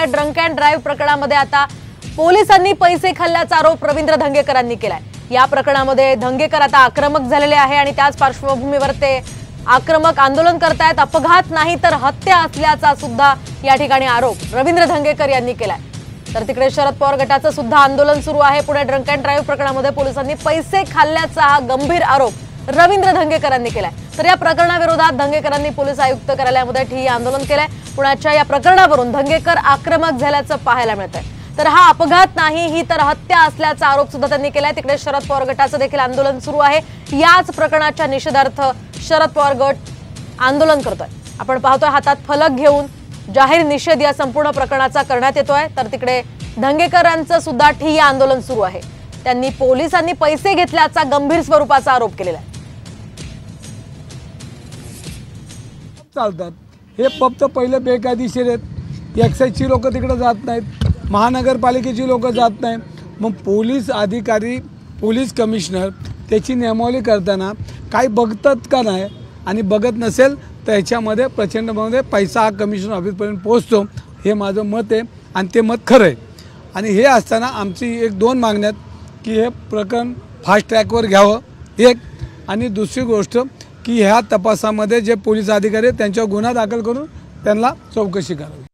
Pune drunk and drive प्रकरणामध्ये आता पोलिसांनी पैसे खाल्ल्याचा आरोप रवींद्र धंगेकरांनी केलाय। या प्रकरणामध्ये धंगेकर आता आक्रमक झालेले आहे आणि त्याच पार्श्वभूमीवर ते आक्रमक आंदोलन करतायत। अपघात नाही तर हत्या असल्याचा सुद्धा या ठिकाणी आरोप रवींद्र धंगेकर यांनी केलाय। तर तिकडे शरद पवार गटाचं सुद्धा आंदोलन सुरू आहे। पुणे ड्रंक अँड ड्राईव्ह प्रकरणामध्ये पोलिसांनी पैसे खाल्ल्याचा हा गंभीर आरोप रवींद्र धंगेकरांनी केलाय। तर या प्रकरणाविरोधात धंगेकरांनी पोलीस आयुक्त कार्यालयामध्ये ठिय्या आंदोलन केलंय। पुण्याच्या या प्रकरणावरून धंगेकर आक्रमक झाल्याचं पाहायला मिळतंय। तर हा अपघात नाही ही तर हत्या असल्याचा आरोप सुद्धा त्यांनी केलाय। तिकडे शरद पवार गटाचं देखील आंदोलन सुरू आहे। याच प्रकरणाच्या निषेधार्थ शरद पवार गट आंदोलन करतोय। आपण पाहतोय हातात फलक घेऊन जाहीर निषेध या संपूर्ण प्रकरणाचा करण्यात येतोय। तर तिकडे धंगेकरांचं सुद्धा ठिय्या आंदोलन सुरू आहे। त्यांनी पोलिसांनी पैसे घेतल्याचा गंभीर स्वरूपाचा आरोप केलेला आहे। चालतात हे फक्त पहिले बेकायदेशीर आहेत। एक्साईजची लोक तिकडे जात नाहीत, महानगरपालिकेची लोक जात नाही। मग पोलीस अधिकारी, पोलीस कमिशनर त्याची नियमावली करताना काही बघतात का नाही, आणि बघत नसेल तर याच्यामध्ये प्रचंडमध्ये पैसा हा कमिशनर ऑफिसपर्यंत पोहोचतो, हे माझं मत आहे आणि ते मत खरं आहे। आणि हे असताना आमची एक दोन मागण्यात की हे प्रकरण फास्ट ट्रॅकवर घ्यावं एक, आणि दुसरी गोष्ट की ह्या तपासामध्ये जे पोलीस अधिकारी आहेत त्यांच्यावर गुन्हा दाखल करून त्यांना चौकशी करावी।